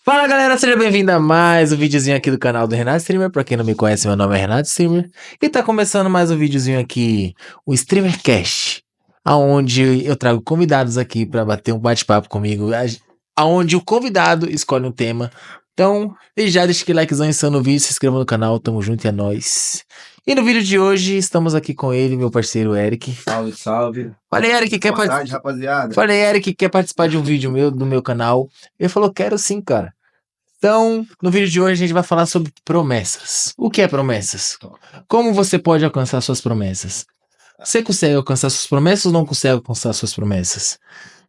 Fala galera, seja bem-vindo a mais um videozinho aqui do canal do Renato Streamer. Pra quem não me conhece, meu nome é Renato Streamer e tá começando mais um videozinho aqui, o Streamer Cast, aonde eu trago convidados aqui pra bater um bate-papo comigo, aonde o convidado escolhe um tema. Então, desde já deixa aquele likezão insano no vídeo, se inscreva no canal, tamo junto e é nóis. E no vídeo de hoje, estamos aqui com ele, meu parceiro Eric. Salve, salve. Falei, Eric, quer Boa tarde, rapaziada. Falei, Eric, quer participar de um vídeo do meu canal? Ele falou, quero sim, cara. Então, no vídeo de hoje a gente vai falar sobre promessas. O que é promessas? Como você pode alcançar suas promessas? Você consegue alcançar suas promessas ou não consegue alcançar suas promessas?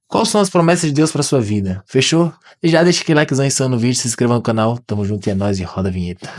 Quais são as promessas de Deus para sua vida? Fechou? E já deixa aquele likezão insano no vídeo, se inscreva no canal. Tamo junto e é nóis e roda a vinheta.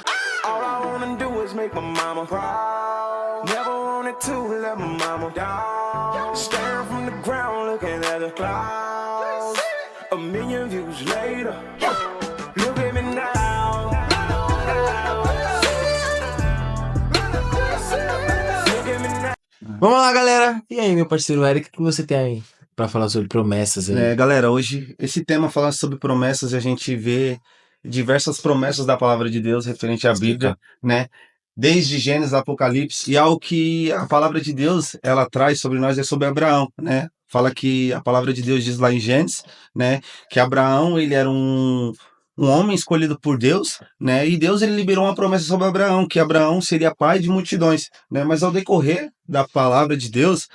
Vamos lá, galera. E aí, meu parceiro Eric, o que você tem aí pra falar sobre promessas aí? Galera, hoje esse tema falando sobre promessas, a gente vê diversas promessas da palavra de Deus referente à Bíblia, né? Desde Gênesis, Apocalipse, e algo que a palavra de Deus ela traz sobre nós é sobre Abraão, né? Fala que a palavra de Deus diz lá em Gênesis, né? Que Abraão ele era um homem escolhido por Deus, né? E Deus ele liberou uma promessa sobre Abraão, que Abraão seria pai de multidões, né? Mas ao decorrer da palavra de Deus,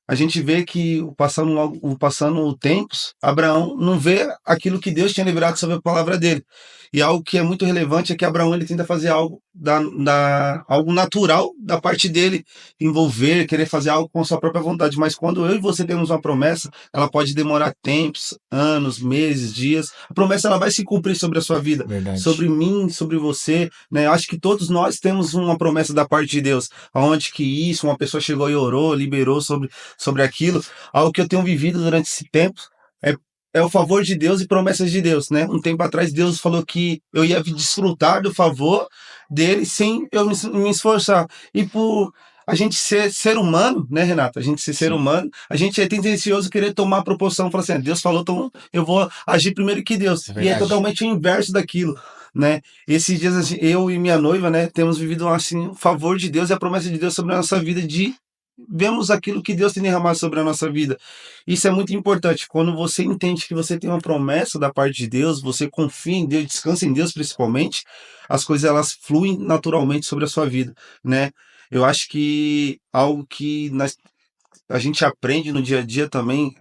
a gente vê que passando tempos, Abraão não vê aquilo que Deus tinha liberado sobre a palavra dele. E algo que é muito relevante é que Abraão ele tenta fazer algo algo natural da parte dele, envolver, querer fazer algo com sua própria vontade. Mas quando eu e você temos uma promessa, ela pode demorar tempos, anos, meses, dias. A promessa ela vai se cumprir sobre a sua vida, Verdade. sobre mim, sobre você, né? Eu acho que todos nós temos uma promessa da parte de Deus, aonde que uma pessoa chegou e orou, liberou sobre aquilo. Algo que eu tenho vivido durante esse tempo é o favor de Deus e promessas de Deus, né? Um tempo atrás Deus falou que eu ia desfrutar do favor dele sem eu me esforçar. E por a gente ser humano, né, Renato? A gente ser humano, a gente é tendencioso a querer tomar a proporção, falar assim, Deus falou, então eu vou agir primeiro que Deus. E é totalmente o inverso daquilo, né? Esses dias assim, eu e minha noiva, né, temos vivido assim, o favor de Deus e a promessa de Deus sobre a nossa vida vemos aquilo que Deus tem derramado sobre a nossa vida. Isso é muito importante. Quando você entende que você tem uma promessa da parte de Deus, você confia em Deus, descansa em Deus principalmente, as coisas elas fluem naturalmente sobre a sua vida, né? Eu acho que algo que a gente aprende no dia a dia também,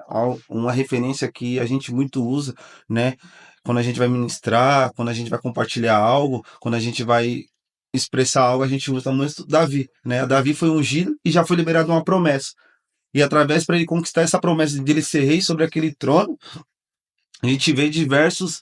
uma referência que a gente muito usa, né? Quando a gente vai ministrar, quando a gente vai compartilhar algo, quando a gente vai expressar algo, a gente usa muito Davi, né? Davi foi ungido e já foi liberado uma promessa. E através para ele conquistar essa promessa de ele ser rei sobre aquele trono, a gente vê diversos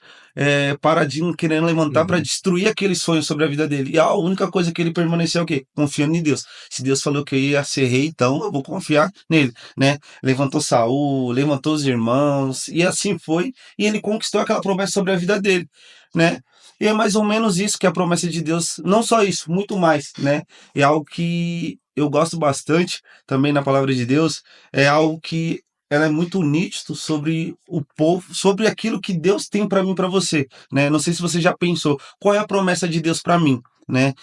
paradigmas querendo levantar para destruir aquele sonho sobre a vida dele. E a única coisa que ele permaneceu é o quê? Confiando em Deus. Se Deus falou que eu ia ser rei, então eu vou confiar nele, né? Levantou Saul, levantou os irmãos, e assim foi. E ele conquistou aquela promessa sobre a vida dele, né? E é mais ou menos isso que é a promessa de Deus. Não só isso, muito mais, né? É algo que eu gosto bastante também na palavra de Deus. É algo que ela é muito nítido sobre o povo, sobre aquilo que Deus tem para mim, para você, né? Não sei se você já pensou, qual é a promessa de Deus para mim, né?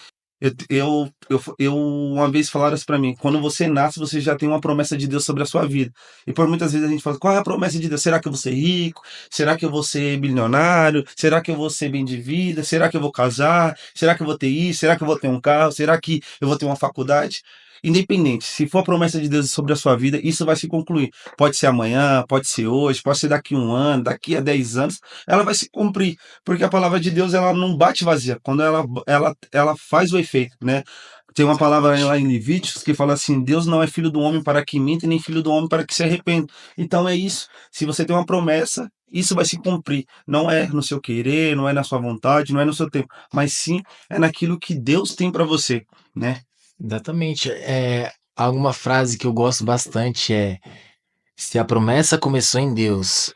Uma vez falaram assim para mim, quando você nasce, você já tem uma promessa de Deus sobre a sua vida. E por muitas vezes a gente fala, qual é a promessa de Deus? Será que eu vou ser rico? Será que eu vou ser bilionário? Será que eu vou ser bem de vida? Será que eu vou casar? Será que eu vou ter isso? Será que eu vou ter um carro? Será que eu vou ter uma faculdade? Independente, se for a promessa de Deus sobre a sua vida, isso vai se concluir. Pode ser amanhã, pode ser hoje, pode ser daqui a 1 ano, daqui a 10 anos, ela vai se cumprir. Porque a palavra de Deus, ela não bate vazia, quando ela faz o efeito, né? Tem uma palavra lá em Levíticos que fala assim, Deus não é filho do homem para que minta, nem filho do homem para que se arrependa. Então é isso, se você tem uma promessa, isso vai se cumprir. Não é no seu querer, não é na sua vontade, não é no seu tempo, mas sim é naquilo que Deus tem para você, né? Exatamente. Alguma frase que eu gosto bastante é: se a promessa começou em Deus,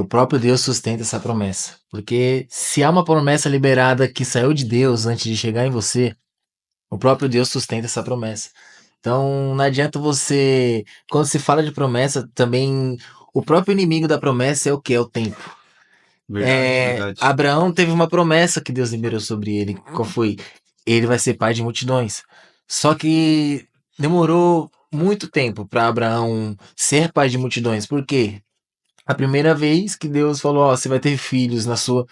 o próprio Deus sustenta essa promessa. Porque se há uma promessa liberada que saiu de Deus antes de chegar em você, o próprio Deus sustenta essa promessa. Então não adianta você. Quando se fala de promessa, também o próprio inimigo da promessa é o que? É o tempo. Verdade, verdade. Abraão teve uma promessa que Deus liberou sobre ele. Qual foi? Ele vai ser pai de multidões. Só que demorou muito tempo para Abraão ser pai de multidões. Por quê? A primeira vez que Deus falou: Ó, você vai ter filhos, na sua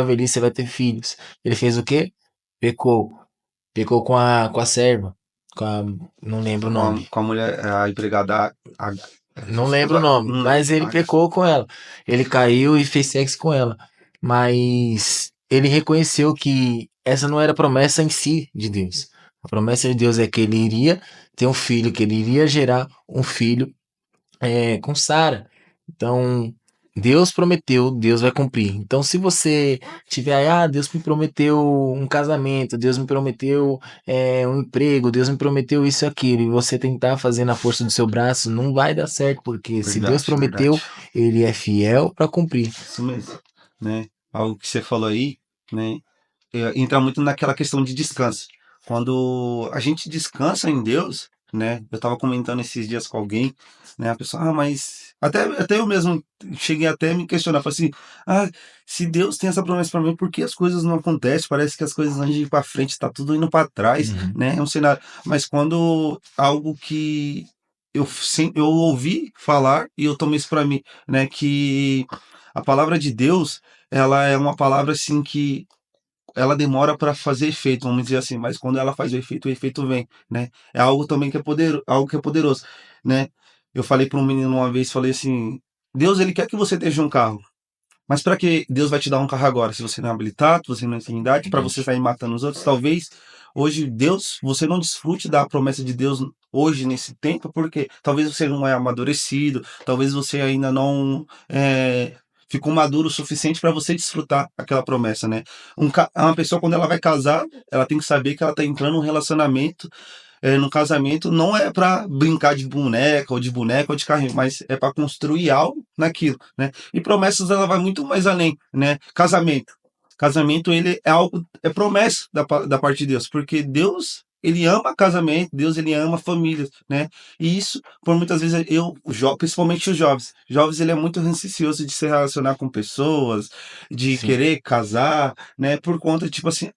velhice você vai ter filhos. Ele fez o quê? Pecou. Pecou com a serva. Com a, não lembro o nome. Com a mulher, a empregada, Não lembro o nome, mas ele pecou com ela. Ele caiu e fez sexo com ela. Mas ele reconheceu que essa não era a promessa em si de Deus. A promessa de Deus é que ele iria ter um filho, que ele iria gerar um filho com Sara. Então, Deus prometeu, Deus vai cumprir. Então, se você tiver aí, Deus me prometeu um casamento, Deus me prometeu um emprego, Deus me prometeu isso e aquilo, e você tentar fazer na força do seu braço, não vai dar certo, porque se Deus verdade, prometeu, verdade. ele é fiel para cumprir. Isso mesmo, né? Algo que você falou aí, né? Entra muito naquela questão de descanso. Quando a gente descansa em Deus, né? Eu estava comentando esses dias com alguém, né? A pessoa, mas até eu mesmo cheguei até a me questionar, falei assim, se Deus tem essa promessa para mim, por que as coisas não acontecem? Parece que as coisas andam de ir para frente, está tudo indo para trás, Uhum. né? É um cenário, mas quando algo que eu ouvi falar e eu tomei isso para mim, né? Que a palavra de Deus, ela é uma palavra assim que ela demora para fazer efeito, vamos dizer assim, mas quando ela faz o efeito vem, né? É algo também que é algo que é poderoso, né? Eu falei para um menino uma vez, falei assim: Deus, ele quer que você esteja um carro. Mas para que Deus vai te dar um carro agora? Se você não é habilitado, você não tem idade, para você sair matando os outros, talvez hoje Deus, você não desfrute da promessa de Deus hoje nesse tempo, porque talvez você não é amadurecido, talvez você ainda não ficou maduro o suficiente para você desfrutar aquela promessa, né? Uma pessoa quando ela vai casar, ela tem que saber que ela está entrando num relacionamento no casamento não é para brincar de boneca ou de boneca ou de carrinho, mas é para construir algo naquilo, né? E promessas ela vai muito mais além, né? Casamento ele é algo é promessa da parte de Deus, porque Deus ele ama casamento, Deus ele ama famílias, né? E isso, por muitas vezes principalmente os jovens ele é muito receoso de se relacionar com pessoas, de Sim. querer casar, né? Por conta tipo assim,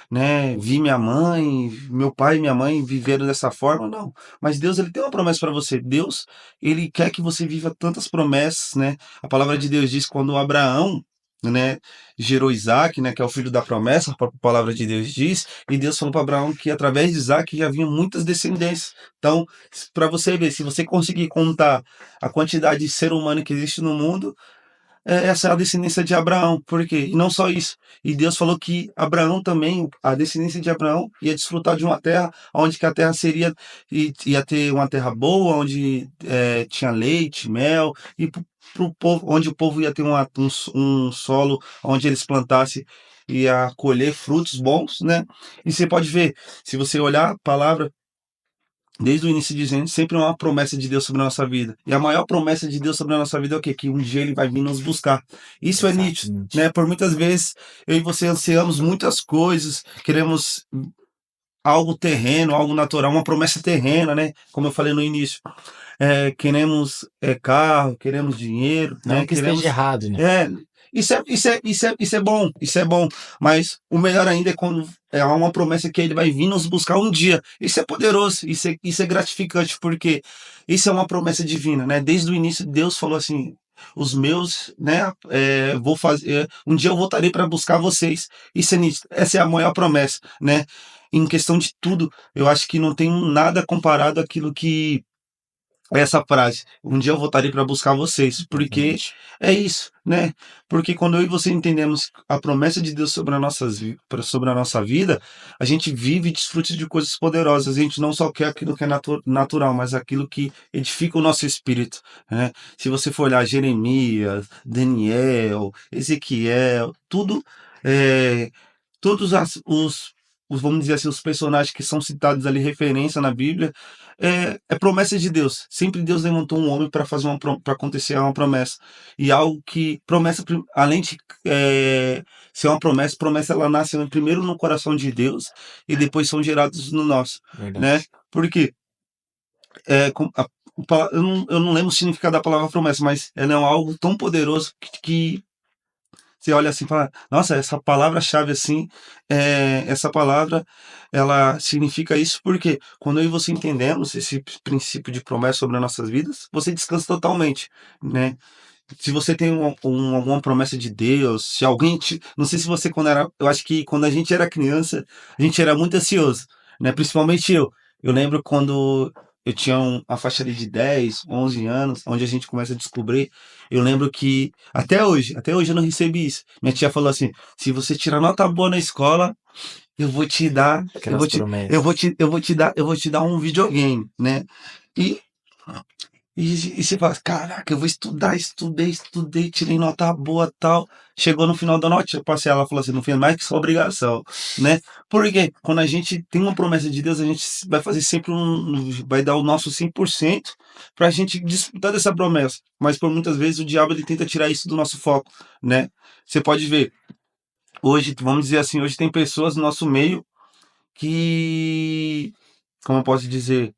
né, vi minha mãe, meu pai e minha mãe viveram dessa forma, não. Mas Deus, ele tem uma promessa para você. Deus, ele quer que você viva tantas promessas, né? A palavra de Deus diz quando Abraão, né, gerou Isaac, né, que é o filho da promessa, a própria palavra de Deus diz, e Deus falou para Abraão que através de Isaac já vinham muitas descendências. Então, para você ver, se você conseguir contar a quantidade de ser humano que existe no mundo, essa é a descendência de Abraão. Por quê? E não só isso. E Deus falou que Abraão também, a descendência de Abraão, ia desfrutar de uma terra onde que a terra ia ter uma terra boa, onde tinha leite, mel, e pro povo, onde o povo ia ter um solo onde eles plantassem ia colher frutos bons, né? E você pode ver, se você olhar a palavra desde o início dizendo, sempre é uma promessa de Deus sobre a nossa vida. E a maior promessa de Deus sobre a nossa vida é o quê? Que um dia ele vai vir nos buscar. Isso é nítido, Exatamente. né? Por muitas vezes eu e você ansiamos muitas coisas, queremos algo terreno, algo natural, uma promessa terrena, né? Como eu falei no início. Queremos carro, queremos dinheiro, Não né? que esteja Queremos. errado, né? É, isso é bom, isso é bom. Mas o melhor ainda é quando há uma promessa que ele vai vir nos buscar um dia. Isso é poderoso, isso é gratificante, porque isso é uma promessa divina, né? Desde o início, Deus falou assim. Os meus, né? Vou fazer. Um dia eu voltarei para buscar vocês. Isso é nítido. Essa é a maior promessa, né? Em questão de tudo, eu acho que não tem nada comparado àquilo que essa frase, um dia eu voltarei para buscar vocês, porque Exatamente. é isso, né? Porque quando eu e você entendemos a promessa de Deus sobre sobre a nossa vida, a gente vive e desfruta de coisas poderosas. A gente não só quer aquilo que é natural, mas aquilo que edifica o nosso espírito, né? Se você for olhar Jeremias, Daniel, Ezequiel, tudo, é, todos vamos dizer assim, os personagens que são citados ali, referência na Bíblia, é promessa de Deus. Sempre Deus levantou um homem para fazer para acontecer uma promessa. E algo que promessa, além de ser uma promessa, promessa ela nasce primeiro no coração de Deus e depois são gerados no nosso, né? Verdade. Porque eu não lembro o significado da palavra promessa, mas ela é algo tão poderoso que você olha assim e fala, nossa, essa palavra-chave assim, essa palavra, ela significa isso porque quando eu e você entendemos esse princípio de promessa sobre as nossas vidas, você descansa totalmente, né? Se você tem alguma promessa de Deus, se alguém não sei se você quando era, eu acho que quando a gente era criança, a gente era muito ansioso, né? Principalmente eu. Eu lembro quando eu tinha uma faixa ali de 10, 11 anos, onde a gente começa a descobrir. Eu lembro que até hoje eu não recebi isso. Minha tia falou assim: se você tirar nota boa na escola, eu vou te dar, Aquelas promessas. eu vou te dar um videogame, né? E e você fala, caraca, eu vou estudar, estudei, tirei nota boa tal. Chegou no final da nota, eu passei, ela falou assim, não fez mais que sua obrigação, né? Porque quando a gente tem uma promessa de Deus, a gente vai fazer sempre vai dar o nosso 100% para a gente disputar dessa promessa. Mas por muitas vezes o diabo ele tenta tirar isso do nosso foco, né? Você pode ver, hoje, vamos dizer assim, hoje tem pessoas no nosso meio que, como eu posso dizer,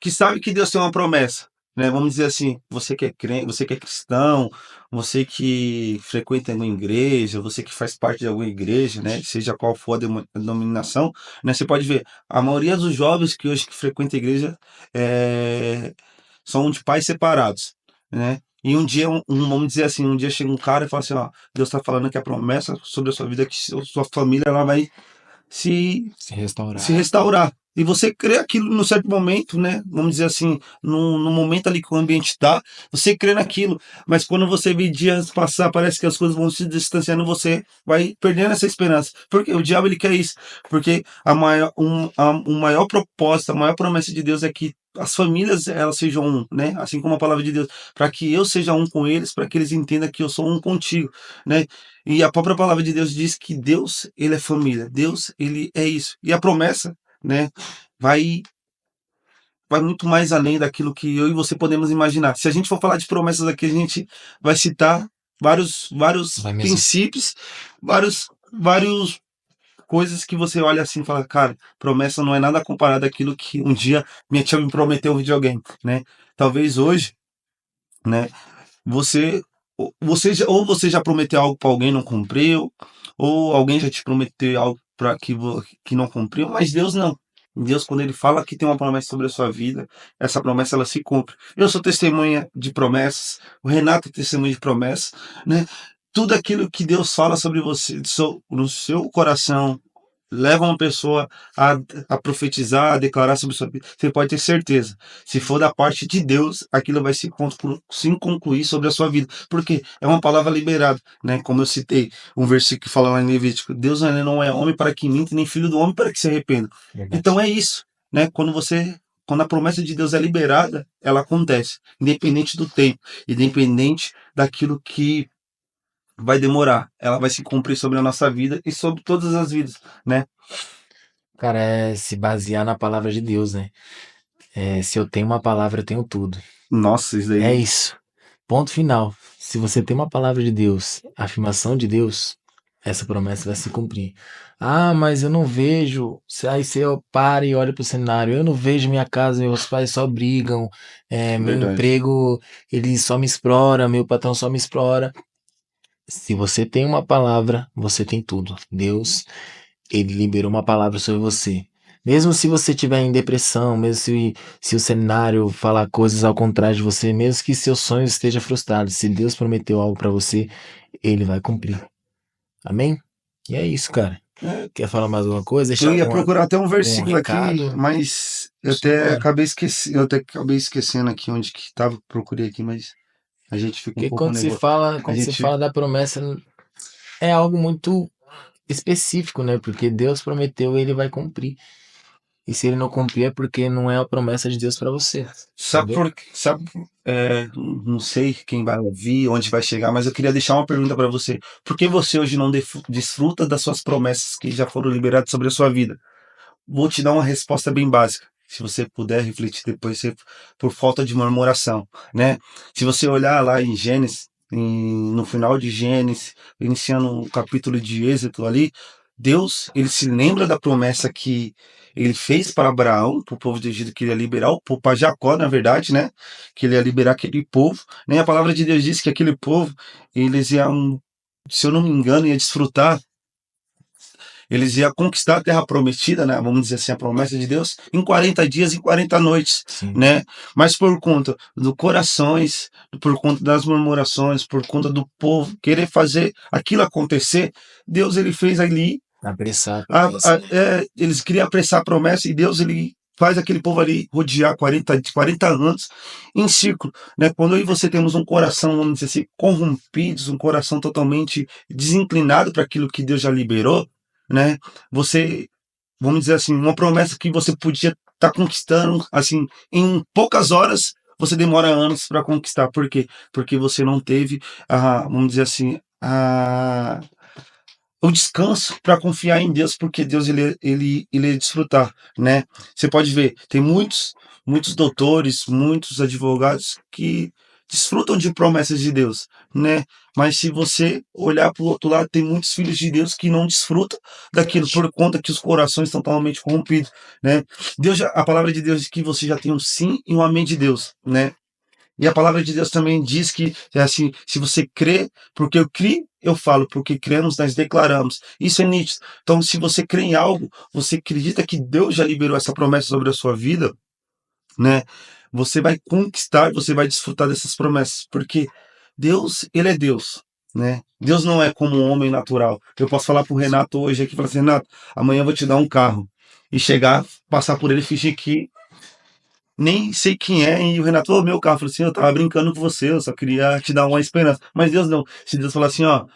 que sabe que Deus tem uma promessa, né? Vamos dizer assim, você que é crente, você que é cristão, você que frequenta uma igreja, você que faz parte de alguma igreja, né? Seja qual for a denominação, né? Você pode ver, a maioria dos jovens que hoje que frequenta a igreja são de pais separados, né? E um dia, vamos dizer assim, um dia chega um cara e fala assim, ó, Deus está falando que a promessa sobre a sua vida é que sua família ela vai se Se se restaurar. restaurar. E você crê aquilo no certo momento, né? Vamos dizer assim, no momento ali que o ambiente está, você crê naquilo. Mas quando você vê dias passar, parece que as coisas vão se distanciando, você vai perdendo essa esperança. Porque o diabo ele quer isso. Porque o maior propósito, a maior promessa de Deus é que as famílias elas sejam um, né? Assim como a palavra de Deus, para que eu seja um com eles, para que eles entendam que eu sou um contigo, né? E a própria palavra de Deus diz que Deus, ele é família. Deus, ele é isso. E a promessa, né, vai vai muito mais além daquilo que eu e você podemos imaginar. Se a gente for falar de promessas aqui, a gente vai citar vários Vai mesmo. princípios, vários coisas que você olha assim e fala, cara, promessa não é nada comparado àquilo que um dia minha tia me prometeu um videogame, né? Talvez hoje, né, você ou você já prometeu algo para alguém e não cumpriu, ou alguém já te prometeu algo para que não cumpriu, mas Deus não. Deus, quando ele fala que tem uma promessa sobre a sua vida, essa promessa ela se cumpre. Eu sou testemunha de promessas, o Renato é testemunha de promessas, né? Tudo aquilo que Deus fala sobre você, no seu coração, leva uma pessoa a profetizar, a declarar sobre sua vida, você pode ter certeza. Se for da parte de Deus, aquilo vai se concluir sobre a sua vida. Porque é uma palavra liberada, né? Como eu citei, um versículo que fala lá em Levítico: Deus não é homem para que minta, nem filho do homem para que se arrependa. Então Verdade. é isso, né? Quando a promessa de Deus é liberada, ela acontece, independente do tempo, independente daquilo que vai demorar, ela vai se cumprir sobre a nossa vida e sobre todas as vidas, né? Cara, é se basear na palavra de Deus, né? Se eu tenho uma palavra, eu tenho tudo. Nossa, isso É daí. isso. Ponto final. Se você tem uma palavra de Deus, afirmação de Deus, essa promessa vai se cumprir. Ah, mas eu não vejo. Aí você para e olha pro cenário. Eu não vejo minha casa, meus pais só brigam. Meu Verdade. emprego, ele só me explora. Meu patrão só me explora. Se você tem uma palavra, você tem tudo. Deus, ele liberou uma palavra sobre você. Mesmo se você estiver em depressão, mesmo se o cenário falar coisas ao contrário de você, mesmo que seus sonhos estejam frustrados, se Deus prometeu algo pra você, ele vai cumprir. Amém? E é isso, cara. Quer falar mais alguma coisa? Eu Deixar ia procurar até um algum versículo aqui, recado? mas Bora. eu até acabei esquecendo aqui onde que estava, procurei aqui, mas a gente fica um Porque pouco nervoso. A quando se gente, fala da promessa, é algo muito específico, né? Porque Deus prometeu e ele vai cumprir. E se ele não cumprir é porque não é a promessa de Deus pra você. sabe Entendeu? por sabe, não sei quem vai ouvir, onde vai chegar, mas eu queria deixar uma pergunta para você. Por que você hoje não desfruta das suas promessas que já foram liberadas sobre a sua vida? Vou te dar uma resposta bem básica. Se você puder refletir depois, por falta de murmuração, né? Se você olhar lá em Gênesis, no final de Gênesis, iniciando o capítulo de Êxodo ali, Deus, ele se lembra da promessa que ele fez para Abraão, para o povo do Egito, que ele ia liberar o povo, para Jacó, na verdade, né? Que ele ia liberar aquele povo, né? A palavra de Deus diz que aquele povo, eles iam, se eu não me engano, ia desfrutar, eles iam conquistar a terra prometida, né? Vamos dizer assim, a promessa de Deus, em 40 dias e 40 noites, Sim. né? Mas por conta do corações, por conta das murmurações, por conta do povo querer fazer aquilo acontecer, Deus ele fez ali, Apressar a promessa. eles queriam apressar a promessa e Deus ele faz aquele povo ali rodear 40 anos em círculo, né? Quando eu e você temos um coração, vamos dizer assim, corrompidos, um coração totalmente desinclinado para aquilo que Deus já liberou, né? Você, vamos dizer assim, uma promessa que você podia estar conquistando, assim, em poucas horas, você demora anos para conquistar. Por quê? Porque você não teve, vamos dizer assim, o descanso para confiar em Deus, porque Deus ele é desfrutar, né? Você pode ver, tem muitos doutores, muitos advogados que desfrutam de promessas de Deus, né? Mas se você olhar para o outro lado, tem muitos filhos de Deus que não desfrutam daquilo por conta que os corações estão totalmente corrompidos, né? A palavra de Deus diz que você já tem um sim e um amém de Deus, né? E a palavra de Deus também diz que é assim, se você crê, porque eu criei, eu falo, porque cremos, nós declaramos. Isso é nítido. Então, se você crê em algo, você acredita que Deus já liberou essa promessa sobre a sua vida, né? Você vai conquistar, você vai desfrutar dessas promessas, porque Deus, ele é Deus, né? Deus não é como um homem natural. Eu posso falar pro Renato hoje aqui, falar assim, Renato, amanhã eu vou te dar um carro. E chegar, passar por ele e fingir que nem sei quem é, e o Renato, ô, meu carro, falou assim, eu tava brincando com você, eu só queria te dar uma esperança. Mas Deus não. Se Deus falar assim, ó,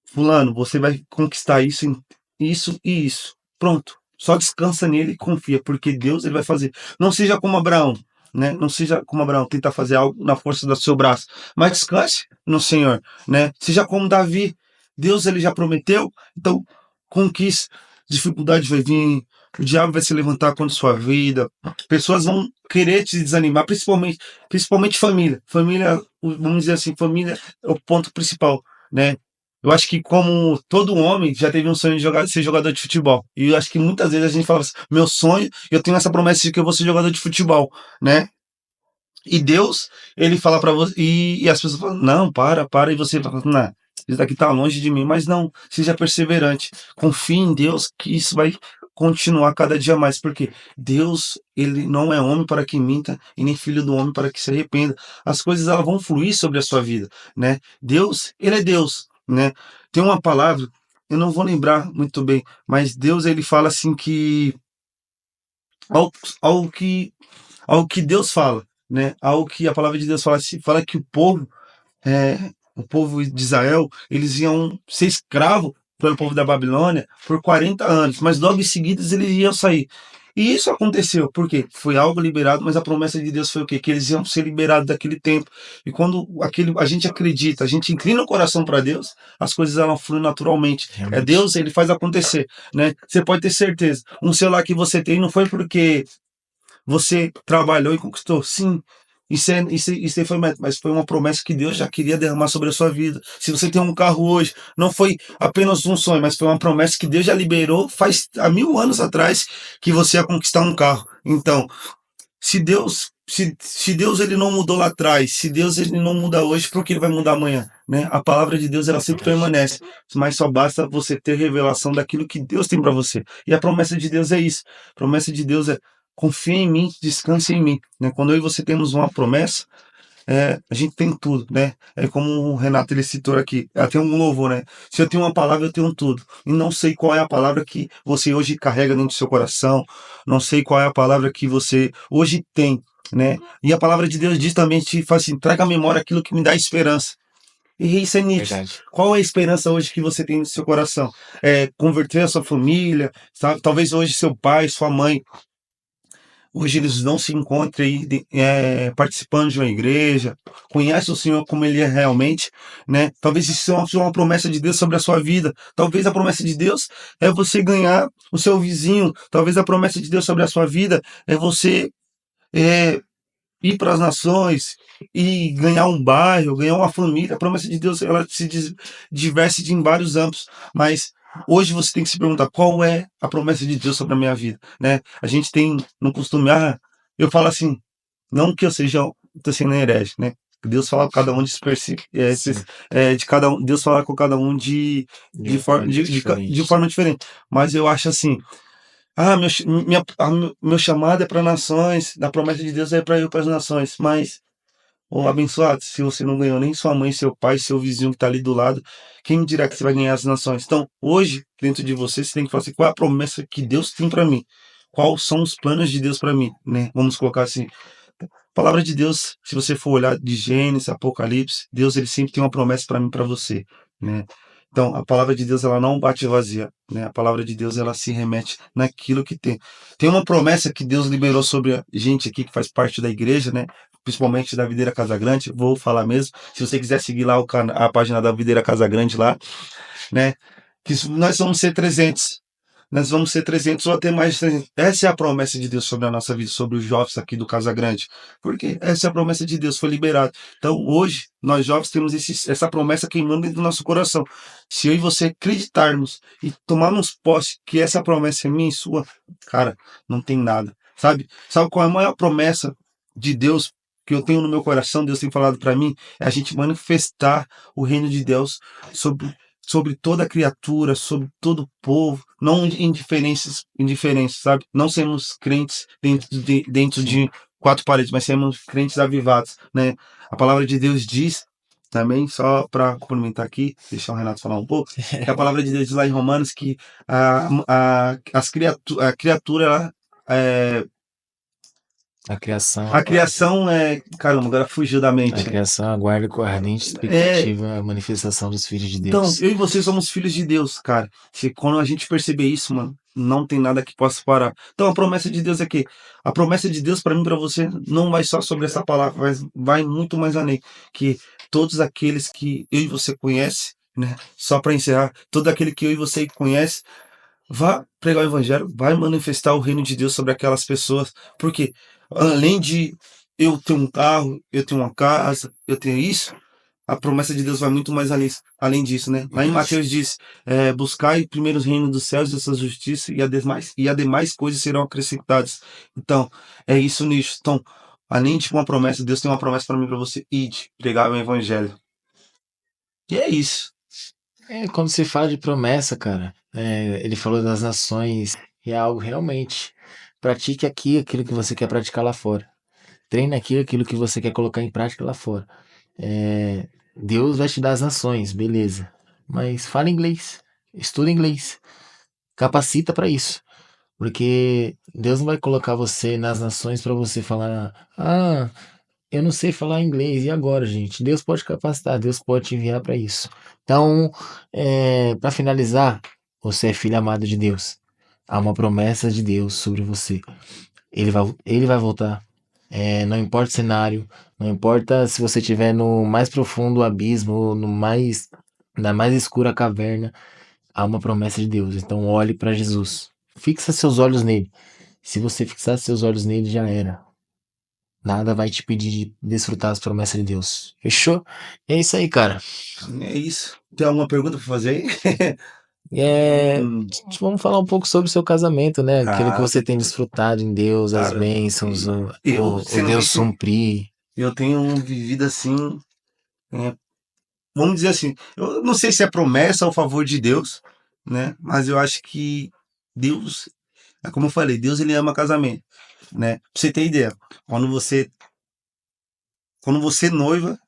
fulano, você vai conquistar isso, isso e isso. Pronto. Só descansa nele e confia, porque Deus ele vai fazer. Não seja como Abraão, né? Não seja como Abraão, tentar fazer algo na força do seu braço, mas descanse no Senhor, né? Seja como Davi. Deus ele já prometeu, então conquiste. Dificuldade vai vir, o diabo vai se levantar contra sua vida, pessoas vão querer te desanimar, principalmente família. Família, vamos dizer assim, família é o ponto principal, né? Eu acho que como todo homem já teve um sonho de ser jogador de futebol. E eu acho que muitas vezes a gente fala assim, meu sonho, eu tenho essa promessa de que eu vou ser jogador de futebol, né? E Deus, ele fala para você, e as pessoas falam, não, para, e você fala, não, isso daqui tá longe de mim, mas não, seja perseverante, confie em Deus, que isso vai continuar cada dia mais, porque Deus, ele não é homem para que minta, e nem filho do homem para que se arrependa. As coisas, elas vão fluir sobre a sua vida, né? Deus, ele é Deus, né? Tem uma palavra, eu não vou lembrar muito bem, mas Deus, ele fala assim que, ao, ao que ao que Deus fala, né? Ao que a palavra de Deus fala, fala que o povo de Israel, eles iam ser escravo pelo povo da Babilônia por 40 anos, mas logo em seguida eles iam sair. E isso aconteceu, porque foi algo liberado, mas a promessa de Deus foi o quê? Que eles iam ser liberados daquele tempo. E quando a gente acredita, a gente inclina o coração para Deus, as coisas elas fluem naturalmente. É Realmente. Deus, ele faz acontecer, né? Você pode ter certeza. Um celular que você tem não foi porque você trabalhou e conquistou. Sim, isso foi meta, mas foi uma promessa que Deus já queria derramar sobre a sua vida. Se você tem um carro hoje, não foi apenas um sonho, mas foi uma promessa que Deus já liberou faz há 1000 anos atrás que você ia conquistar um carro. Então, se Deus ele não mudou lá atrás, se Deus ele não muda hoje, por que ele vai mudar amanhã? Né? A palavra de Deus ela sempre permanece, mas só basta você ter revelação daquilo que Deus tem para você. E a promessa de Deus é isso. A promessa de Deus é confia em mim, descanse em mim. Né? Quando eu e você temos uma promessa, a gente tem tudo, né? É como o Renato ele citou aqui, tem um louvor, né? Se eu tenho uma palavra, eu tenho tudo. E não sei qual é a palavra que você hoje carrega dentro do seu coração, não sei qual é a palavra que você hoje tem, né? E a palavra de Deus diz também, te faz assim, traga à memória aquilo que me dá esperança. E isso é nítido. Verdade. Qual é a esperança hoje que você tem no seu coração? É converter a sua família, sabe? Talvez hoje seu pai, sua mãe, hoje eles não se encontram aí participando de uma igreja, conhece o Senhor como Ele é realmente, né? Talvez isso seja uma promessa de Deus sobre a sua vida. Talvez a promessa de Deus é você ganhar o seu vizinho. Talvez a promessa de Deus sobre a sua vida é você é, ir para as nações e ganhar um bairro, ganhar uma família. A promessa de Deus ela diverge em vários âmbitos, mas hoje você tem que se perguntar qual é a promessa de Deus sobre a minha vida, né? A gente tem no costume, eu falo assim, não que eu seja tô sendo herege, né? Deus fala com cada um Sim, de cada um, Deus fala com cada um de uma forma de diferente. forma diferente. Mas eu acho assim, meu chamado é para nações, a promessa de Deus é para ir para as nações, mas, ô abençoado, se você não ganhou nem sua mãe, seu pai, seu vizinho que está ali do lado, quem me dirá que você vai ganhar as nações? Então, hoje, dentro de você, você tem que falar assim, qual é a promessa que Deus tem para mim? Quais são os planos de Deus para mim, né? Vamos colocar assim, palavra de Deus, se você for olhar de Gênesis, Apocalipse, Deus ele sempre tem uma promessa para mim, para você, né? Então, a palavra de Deus ela não bate vazia, né? A palavra de Deus ela se remete naquilo que tem. Tem uma promessa que Deus liberou sobre a gente aqui que faz parte da igreja, né? Principalmente da Videira Casa Grande, vou falar mesmo. Se você quiser seguir lá a página da Videira Casa Grande lá, né? Que nós vamos ser 300. Nós vamos ser 300 ou até mais de 300. Essa é a promessa de Deus sobre a nossa vida, sobre os jovens aqui do Casa Grande. Porque essa é a promessa de Deus, foi liberada. Então, hoje, nós jovens temos essa promessa queimando dentro do nosso coração. Se eu e você acreditarmos e tomarmos posse que essa promessa é minha e sua, cara, não tem nada. Sabe qual é a maior promessa de Deus que eu tenho no meu coração? Deus tem falado para mim? É a gente manifestar o reino de Deus sobre toda criatura, sobre todo o povo, não indiferentes, sabe? Não sermos crentes dentro Sim. de quatro paredes, mas sermos crentes avivados, né? A palavra de Deus diz, também, só para complementar aqui, deixar o Renato falar um pouco, que a palavra de Deus diz lá em Romanos que a criatura, ela, A criação, a criação é. Caramba, agora fugiu da a mente. criação aguarda com ardente É, expectativa a manifestação dos filhos de então, Deus. eu e você somos filhos de Deus, cara. Se quando a gente perceber isso, mano, não tem nada que possa parar. Então, a promessa de Deus é que a promessa de Deus para mim, para você, não vai só sobre essa palavra, mas vai muito mais além. Que todos aqueles que eu e você conhece, né? Só para encerrar, todo aquele que eu e você conhece, vá pregar o evangelho, vai manifestar o reino de Deus sobre aquelas pessoas. Porque além de eu ter um carro, eu ter uma casa, eu ter isso, a promessa de Deus vai muito mais além disso, né? Lá em Mateus diz, buscai primeiro o reino dos céus e a sua justiça e a demais coisas serão acrescentadas. Então, é isso nisso. Então, além de uma promessa, Deus tem uma promessa para mim, para você, ide, pregar o evangelho. E é isso. É, quando se fala de promessa, cara, ele falou das nações, e é algo realmente. Pratique aqui aquilo que você quer praticar lá fora. Treine aqui aquilo que você quer colocar em prática lá fora. Deus vai te dar as nações, beleza. Mas fala inglês, estuda inglês, capacita para isso. Porque Deus não vai colocar você nas nações para você falar, eu não sei falar inglês, e agora, gente? Deus pode capacitar, Deus pode te enviar para isso. Então, para finalizar, você é filho amado de Deus. Há uma promessa de Deus sobre você. Ele vai voltar. Não importa o cenário, não importa se você estiver no mais profundo abismo, na mais escura caverna, há uma promessa de Deus. Então olhe para Jesus. Fixa seus olhos nele. Se você fixar seus olhos nele, já era. Nada vai te pedir de desfrutar as promessas de Deus. Fechou? É isso aí, cara. É isso. Tem alguma pergunta para fazer aí? É, Hum, vamos falar um pouco sobre o seu casamento, né? Aquilo que ah, você tem desfrutado em Deus, as cara, bênçãos, o sendo bem Deus sincero, cumprir. eu tenho vivido assim, é, vamos dizer assim, eu não sei se é promessa ou favor de Deus, né? Mas eu acho que Deus, é como eu falei, Deus ele ama casamento, né? Pra você ter ideia, quando você quando você noiva,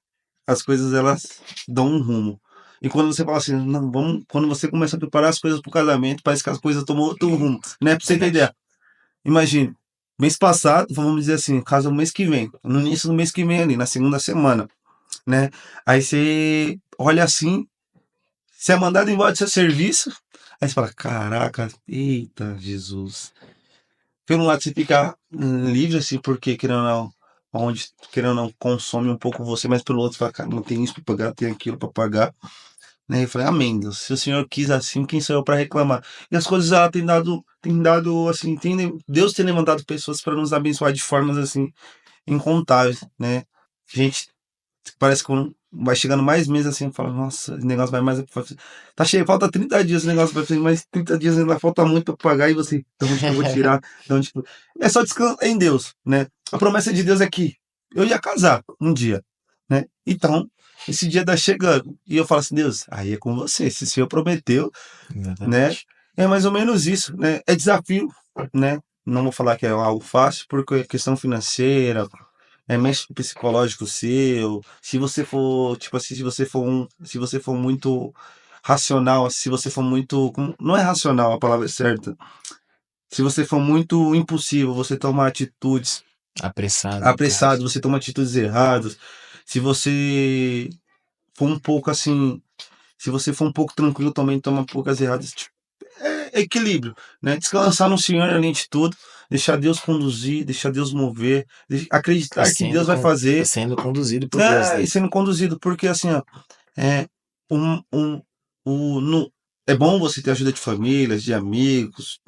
as coisas elas dão um rumo. E quando você fala assim, não, vamos, quando você começa a preparar as coisas pro casamento, parece que as coisas tomam outro rumo, né? Pra você ter ideia. Imagine, mês passado, vamos dizer assim, casa no mês que vem, no início do mês que vem ali, na segunda semana, né? Aí você olha assim, você é mandado embora do seu serviço, aí você fala, caraca, eita Jesus. Pelo lado você fica livre assim, porque querendo ou não, onde querendo ou não consome um pouco você, mas pelo outro você fala, cara, não tem isso pra pagar, tem aquilo pra pagar, né? Eu falei, amém, Deus, se o Senhor quis assim, quem sou eu para reclamar? E as coisas ela tem dado assim, Deus tem levantado pessoas para nos abençoar de formas assim incontáveis, né? Gente, parece que quando vai chegando mais meses assim, fala, nossa, esse negócio vai mais. Tá cheio, falta 30 dias esse negócio, vai ser mais 30 dias ainda falta muito para pagar, e você, de onde que eu vou tirar? De onde que... É só descansar em Deus, né? A promessa de Deus é que eu ia casar um dia, né? Então, esse dia tá chegando. E eu falo assim, Deus, aí é com você. Se o Senhor prometeu, né? Exatamente. É mais ou menos isso, né? É desafio, né? Não vou falar que é algo fácil, porque é questão financeira, é mexe com o psicológico seu. Se você for, tipo assim, se você for muito racional, se você for muito, não é racional a palavra certa. Se você for muito impulsivo, você tomar atitudes Apressado, no caso. apressadas, você toma atitudes erradas. Se você for um pouco assim, se você for um pouco tranquilo, também toma poucas erradas. Tipo, é equilíbrio, né? Descansar no Senhor além de tudo, deixar Deus conduzir, deixar Deus mover, E acreditar que Deus vai e fazer, sendo conduzido por Deus, né? né? E sendo conduzido, porque assim, ó, é no, é bom você ter ajuda de famílias, de amigos,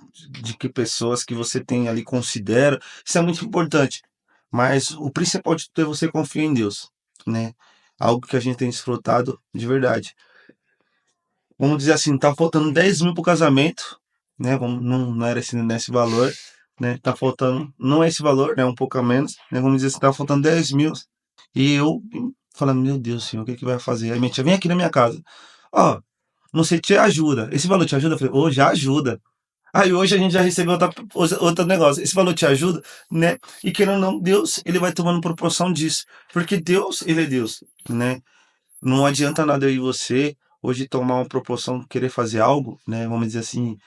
de que pessoas que você tem ali considera, isso é muito importante. Mas o principal de tudo é você confiar em Deus, né? Algo que a gente tem desfrutado de verdade. Vamos dizer assim, tá faltando 10 mil pro casamento, né? Não era nesse valor, né? Tá faltando, não é esse valor, né? Um pouco a menos, né? Vamos dizer assim, tá faltando 10 mil. E eu falando, meu Deus, Senhor, o que que vai fazer? Aí minha tia, vem aqui na minha casa. Ó, não sei, te ajuda. Esse valor te ajuda? Eu falei, ô, já ajuda. Aí hoje a gente já recebeu outro negócio. Esse valor te ajuda, né? E querendo ou não, Deus, ele vai tomando proporção disso. Porque Deus, ele é Deus, né? Não adianta nada eu e você hoje tomar uma proporção, querer fazer algo, né? Vamos dizer assim,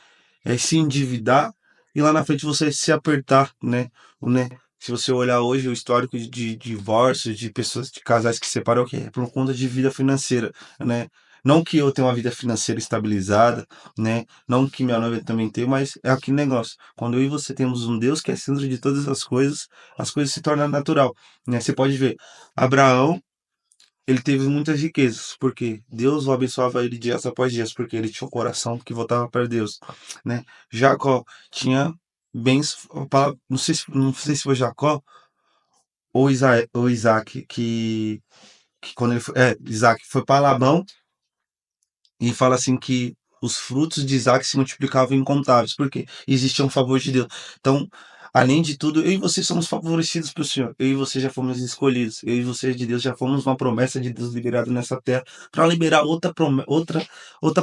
se endividar e lá na frente você se apertar, né? Né? Se você olhar hoje o histórico de divórcios, de pessoas, de casais que separam, o quê? É por conta de vida financeira, né? Não que eu tenha uma vida financeira estabilizada, né? Não que minha noiva também tenha, mas é aquele negócio. Quando eu e você temos um Deus que é centro de todas as coisas se tornam natural, né? Você pode ver, Abraão ele teve muitas riquezas, porque Deus o abençoava ele dias após dias, porque ele tinha um coração que voltava para Deus, né? Jacó tinha bens, não sei se foi Jacó ou Isaac, que quando ele foi, Isaac foi para Labão e fala assim que os frutos de Isaac se multiplicavam incontáveis, porque existia um favor de Deus. Então, além de tudo, eu e você somos favorecidos pelo Senhor. Eu e você já fomos escolhidos. Eu e você de Deus já fomos uma promessa de Deus liberada nessa terra para liberar outra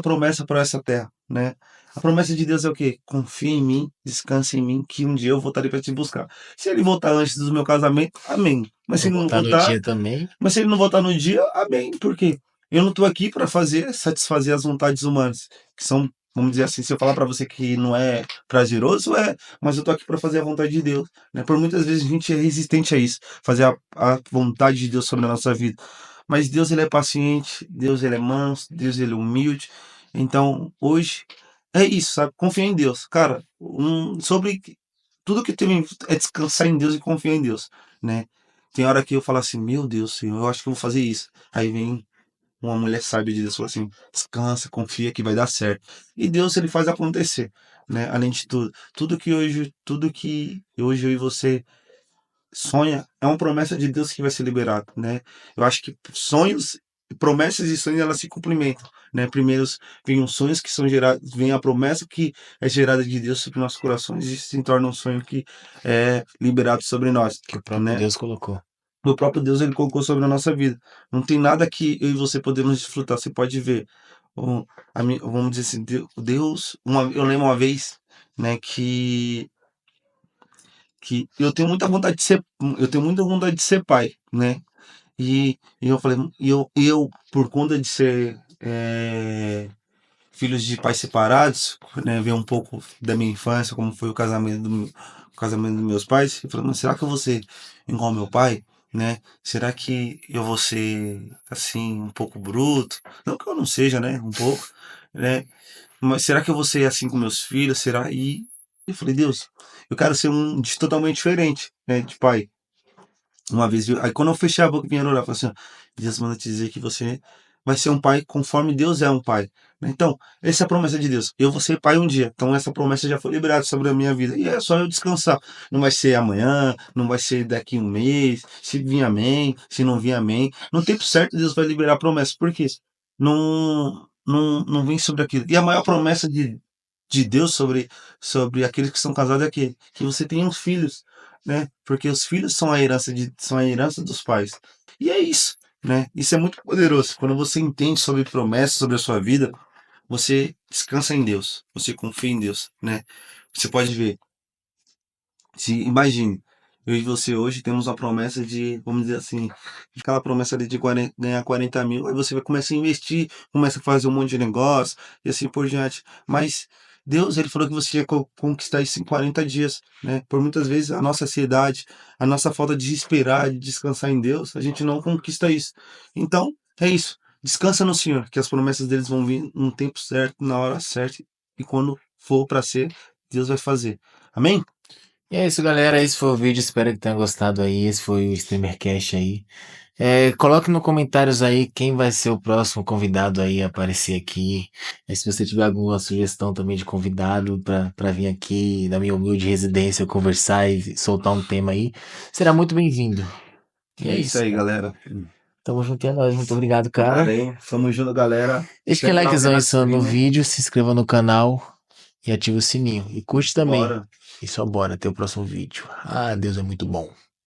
promessa para essa terra, né? A promessa de Deus é o quê? Confia em mim, descansa em mim, que um dia eu voltarei para te buscar. Se ele voltar antes do meu casamento, amém. Mas se Não ele não voltar no voltar, dia também. mas se ele não voltar no dia, amém. Por quê? Eu não estou aqui para satisfazer as vontades humanas, que são, vamos dizer assim, se eu falar para você que não é prazeroso, mas eu estou aqui para fazer a vontade de Deus, né? Por muitas vezes a gente é resistente a isso, fazer a vontade de Deus sobre a nossa vida. Mas Deus ele é paciente, Deus ele é manso, Deus ele é humilde. Então, hoje é isso, sabe? Confia em Deus. Cara, sobre tudo que tem é descansar em Deus e confiar em Deus, né? Tem hora que eu falo assim, meu Deus, Senhor, eu acho que eu vou fazer isso. Aí vem uma mulher sábia de Deus e fala assim, descansa, confia que vai dar certo. E Deus, ele faz acontecer, né? Além de tudo, tudo que hoje eu e você sonha é uma promessa de Deus que vai ser liberado, né? Eu acho que sonhos, promessas e sonhos elas se complementam, né? Primeiro vem os sonhos que são gerados, vem a promessa que é gerada de Deus sobre nossos corações e se torna um sonho que é liberado sobre nós, Que o próprio né? Deus colocou. O próprio Deus ele colocou sobre a nossa vida. Não tem nada que eu e você podemos desfrutar. Você pode ver, vamos dizer assim, Deus, eu lembro uma vez, né, que eu tenho muita vontade de ser pai, né? E eu falei, e eu, por conta de ser filhos de pais separados, né, ver um pouco da minha infância, como foi o casamento dos meus pais, eu falei, mas será que eu vou ser igual ao meu pai? Né? Será que eu vou ser assim, um pouco bruto? Não que eu não seja, né? Um pouco, né? Mas será que eu vou ser assim com meus filhos? Será? E eu falei, Deus, eu quero ser totalmente diferente, né? De pai. Uma vez, aí quando eu fechei a boca, vinha orar, falei assim, ó, Deus manda te dizer que você vai ser um pai conforme Deus é um pai. Então, essa é a promessa de Deus. Eu vou ser pai um dia. Então, essa promessa já foi liberada sobre a minha vida. E é só eu descansar. Não vai ser amanhã, não vai ser daqui um mês. Se vir amém, se não vir amém. No tempo certo, Deus vai liberar a promessa. Por quê? Não vem sobre aquilo. E a maior promessa de Deus sobre aqueles que são casados é que você tenha uns filhos, né? Porque os filhos são a herança dos pais. E é isso, né? Isso é muito poderoso. Quando você entende sobre promessas sobre a sua vida, você descansa em Deus, você confia em Deus, né? Você pode ver, se imagine, eu e você hoje temos uma promessa de, vamos dizer assim, aquela promessa ali de ganhar 40 mil, aí você vai começar a investir, começa a fazer um monte de negócio e assim por diante. Mas Deus, ele falou que você ia conquistar isso em 40 dias, né? Por muitas vezes a nossa ansiedade, a nossa falta de esperar, de descansar em Deus, a gente não conquista isso. Então, é isso. Descansa no Senhor, que as promessas deles vão vir no tempo certo, na hora certa, e quando for para ser, Deus vai fazer. Amém? E é isso, galera. Esse foi o vídeo. Espero que tenham gostado aí. Esse foi o StreamerCast aí. Coloque nos comentários aí quem vai ser o próximo convidado aí a aparecer aqui. Se você tiver alguma sugestão também de convidado para vir aqui na minha humilde residência conversar e soltar um tema aí, será muito bem-vindo. E É é isso isso, aí, cara. galera. Tamo junto e é nóis. Muito obrigado, cara. Valeu. Tamo junto, galera. Deixa aquele Sempre lá no likezão aí Renato só no Streamer. vídeo, se inscreva no canal e ativa o sininho. E curte também. Bora. E só bora até o próximo vídeo. Ah, Deus é muito bom.